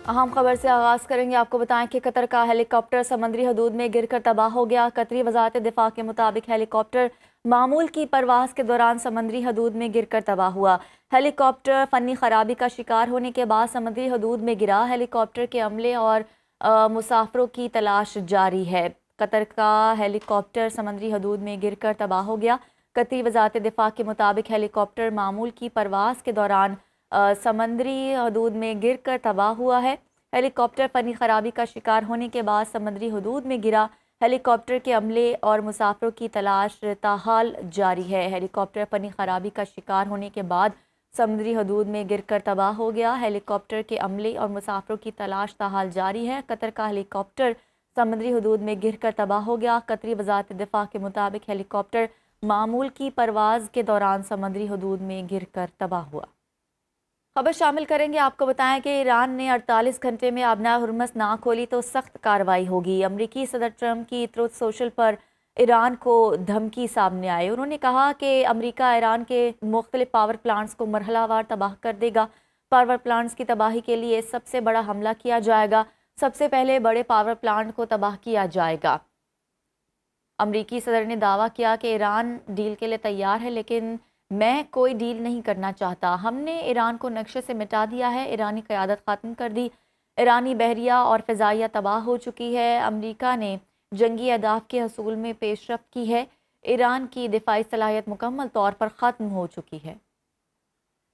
अहम खबर से आगाज़ करेंगे। आपको बताएं कि कतर का हेलीकॉप्टर समंदरी हदूद में गिरकर तबाह हो गया। कतरी वज़ारत दिफा के मुताबिक हेलीकॉप्टर मामूल की परवाज़ के दौरान समंदरी हदूद में गिरकर तबाह हुआ। हेलीकॉप्टर फ़नी ख़राबी का शिकार होने के बाद समंदरी हदूद में गिरा। हेलीकॉप्टर के अमले और मुसाफिरों की तलाश जारी है। कतर का हेलीकॉप्टर समंदरी हदूद में गिरकर तबाह हो गया। कतरी वज़ारत दिफा के मुताबिक हेलीकॉप्टर मामूल की परवाज़ के दौरान समंदरी हदूद में गिरकर तबाह हुआ है। हेलीकॉप्टर फ़नी ख़राबी का शिकार होने के बाद समंदरी हदूद में गिरा। हेलीकॉप्टर के अमले और मुसाफिरों की तलाश ताहाल जारी है। हेलीकॉप्टर फ़नी ख़राबी का शिकार होने के बाद समुद्री हदूद में गिरकर तबाह हो गया। हेलीकॉप्टर के अमले और मुसाफिरों की तलाश ताहाल जारी है। कतर का हेलीकॉप्टर समुद्री हदूद में गिरकर तबाह हो गया। कतरी वज़ारत दिफा के मुताबिक हेलीकॉप्टर मामूल की परवाज़ के दौरान समुद्री हदूद में गिरकर तबाह हुआ। खबर शामिल करेंगे। आपको बताएं कि ईरान ने 48 घंटे में आबना हुर्मस ना खोली तो सख्त कार्रवाई होगी। अमरीकी सदर ट्रंप की ट्रुथ सोशल पर ईरान को धमकी सामने आई। उन्होंने कहा कि अमरीका ईरान के मुख्तलिफ पावर प्लांट्स को मरहलावार तबाह कर देगा। पावर प्लांट्स की तबाही के लिए सबसे बड़ा हमला किया जाएगा। सबसे पहले बड़े पावर प्लांट को तबाह किया जाएगा। अमरीकी सदर ने दावा किया कि ईरान डील के लिए तैयार है, लेकिन मैं कोई डील नहीं करना चाहता। हमने ईरान को नक्शे से मिटा दिया है, ईरानी क़यादत ख़त्म कर दी, ईरानी बहरिया और फ़िज़ाइया तबाह हो चुकी है। अमरीका ने जंगी अहदाफ के हसूल में पेशरफ्त की है। ईरान की दिफाई सलाहियत मुकम्मल तौर पर ख़त्म हो चुकी है।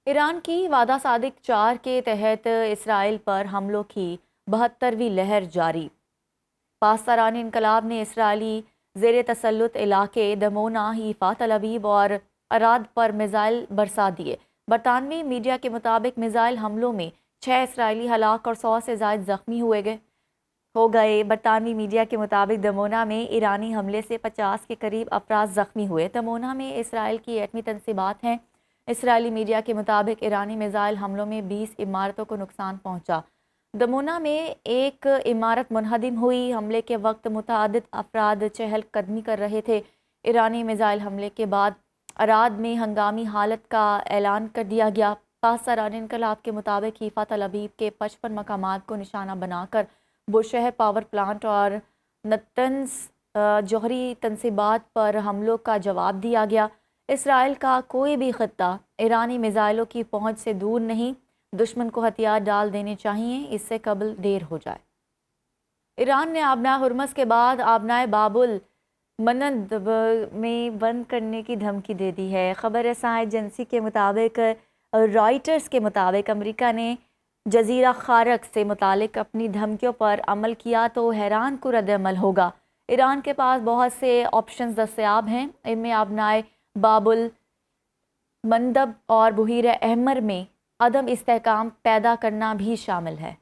ईरान की वादा सादिक 4 के तहत इसराइल पर हमलों की 72वीं लहर जारी। पाकिस्तानी इनकलाब ने इसराइली ज़ेर तसल्लुत इलाके दमोना, हीफा, तल अवीव और अराद पर मिज़ाइल बरसा दिए। बरतानवी मीडिया के मुताबिक मिज़ाइल हमलों में 6 इसराइली हलाक और 100 से ज़ायद ज़ख्मी हो गए। बरतानवी मीडिया के मुताबिक दमोना में ईरानी हमले से 50 के करीब अफराद ज़ख्मी हुए। दमोना में इसराइल की एटमी तनसीबात हैं। इसराइली मीडिया के मुताबिक ईरानी मिज़ाइल हमलों में 20 इमारतों को नुकसान पहुँचा। दमोना में एक इमारत मुनहदिम हुई। हमले के वक्त मुतअद्दिद अफराद चहल कदमी कर रहे थे। ईरानी मिज़ाइल हमले के बाद अराद में हंगामी हालत का ऐलान कर दिया गया। पाकिस्तानी इनकलाब के मुताबिक हीफा तल अवीव के 55 मकामात को निशाना बनाकर बुशहर पावर प्लांट और नतन्स जौहरी तनसीबात पर हमलों का जवाब दिया गया। इसराइल का कोई भी खित्ता ईरानी मिज़ाइलों की पहुँच से दूर नहीं। दुश्मन को हथियार डाल देने चाहिए, इससे कबल देर हो जाए। ईरान ने आबना हुर्मस के बाद आबनाए बाबुल मनद में बंद करने की धमकी दे दी है। खबर रसां एजेंसी के मुताबिक, रॉयटर्स के मुताबिक, अमेरिका ने जजीरा खारक से मुतालिक अपनी धमकियों पर अमल किया तो हैरान कुन रद्द-ए-अमल होगा। ईरान के पास बहुत से ऑप्शंस दस्तयाब हैं। इनमें आबनाए बाबुल मंदब और बुहीर अहमर में अदम इस्तेहकाम पैदा करना भी शामिल है।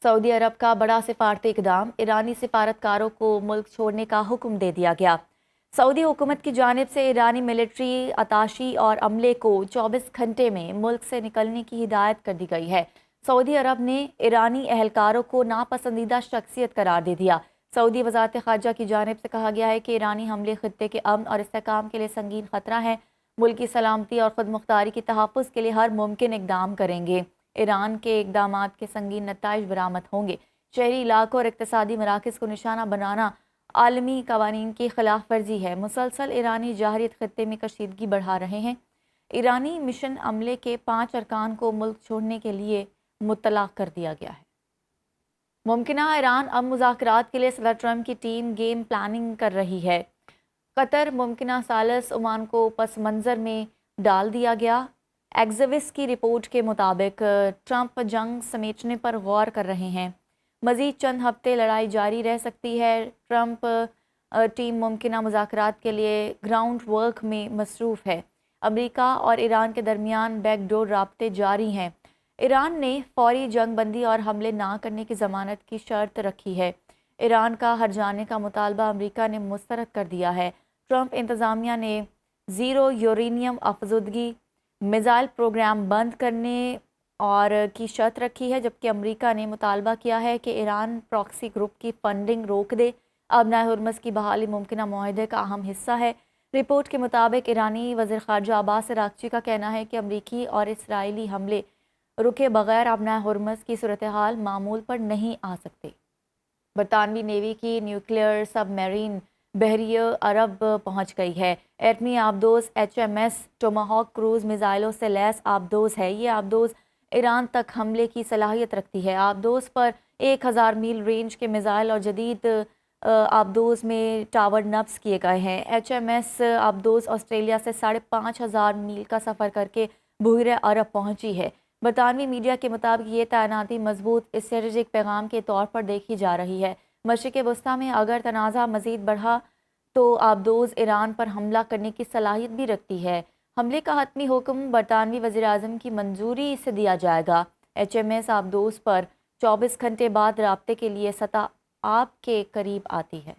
सऊदी अरब का बड़ा सिफारती इक़दाम, ईरानी सिफारतकारों को मुल्क छोड़ने का हुक्म दे दिया गया। सऊदी हुकूमत की जानिब से ईरानी मिलिट्री अताशी और अमले को 24 घंटे में मुल्क से निकलने की हिदायत कर दी गई है। सऊदी अरब ने ईरानी एहलकारों को नापसंदीदा शख्सियत करार दे दिया। सऊदी वज़ारत ख़ारजा की जानिब से कहा गया है कि ईरानी हमले खित्ते के अमन और इस्तेहकाम के लिए संगीन खतरा है। मुल्क की सलामती और ख़ुद मुख्तारी की तहफ़्फ़ुज़ के लिए हर मुमकिन इक़दाम करेंगे। ईरान के इक़दामात के संगीन नताइज बरामद होंगे। शहरी इलाकों और इक़्तिसादी मराकज़ को निशाना बनाना आलमी कवानीन की खिलाफ वर्जी है। मुसलसल ईरानी जाहरियत खित्ते में कशीदगी बढ़ा रहे हैं। ईरानी मिशन अमले के 5 अरकान को मुल्क छोड़ने के लिए मुत्तला कर दिया गया है। मुमकिना ईरान अब मुज़ाकरात के लिए सदर ट्रंप की टीम गेम प्लानिंग कर रही है। कतर मुमकिना सालस ओमान को पस मंज़र में डाल दिया गया। एग्जिविस की रिपोर्ट के मुताबिक ट्रंप जंग समेटने पर गौर कर रहे हैं। मज़ीद चंद हफ्ते लड़ाई जारी रह सकती है। ट्रंप टीम मुमकिना मुज़ाकरात के लिए ग्राउंड वर्क में मसरूफ़ है। अमेरिका और ईरान के दरमियान बैकडोर राब्ते जारी हैं। ईरान ने फौरी जंग बंदी और हमले ना करने की ज़मानत की शर्त रखी है। ईरान का हट जाने का मुतालबा अमेरिका ने मुस्तरद कर दिया है। ट्रंप इंतज़ामिया ने ज़ीरो यूरेनियम अफज़ुदगी मिज़ाइल प्रोग्राम बंद करने और की शर्त रखी है, जबकि अमेरिका ने मुतालबा किया है कि ईरान प्रॉक्सी ग्रुप की फंडिंग रोक दे। आबना हुर्मस की बहाली मुमकिना मुआहदे का अहम हिस्सा है। रिपोर्ट के मुताबिक ईरानी वज़ीर ख़ारजा अब्बास अराग़ची का कहना है कि अमरीकी और इसराइली हमले رکے بغیر ابنا ہرمز کی صورتحال معمول پر نہیں آ سکتی۔ برطانوی نیوی کی نیوکلیئر سب میرین بحریہ عرب پہنچ گئی ہے۔ ایٹمی آبدوز HMS ٹوماہاک کروز میزائلوں سے لیس آبدوز ہے۔ یہ آبدوز ایران تک حملے کی صلاحیت رکھتی ہے۔ آبدوز پر 1000 میل رینج کے میزائل اور جدید آبدوز میں ٹاور نصب کیے گئے ہیں۔ HMS آبدوز آسٹریلیا سے 5500 میل کا سفر کر کے بحیرہ عرب پہنچی ہے۔ برطانوی میڈیا کے مطابق یہ تعیناتی مضبوط اسٹریٹجک پیغام کے طور پر دیکھی جا رہی ہے۔ مشرق وسطیٰ میں اگر تنازع مزید بڑھا تو آبدوز ایران پر حملہ کرنے کی صلاحیت بھی رکھتی ہے۔ حملے کا حتمی حکم برطانوی وزیراعظم کی منظوری سے دیا جائے گا۔ HMS آبدوز پر 24 گھنٹے بعد رابطے کے لیے سطح آب کے قریب آتی ہے۔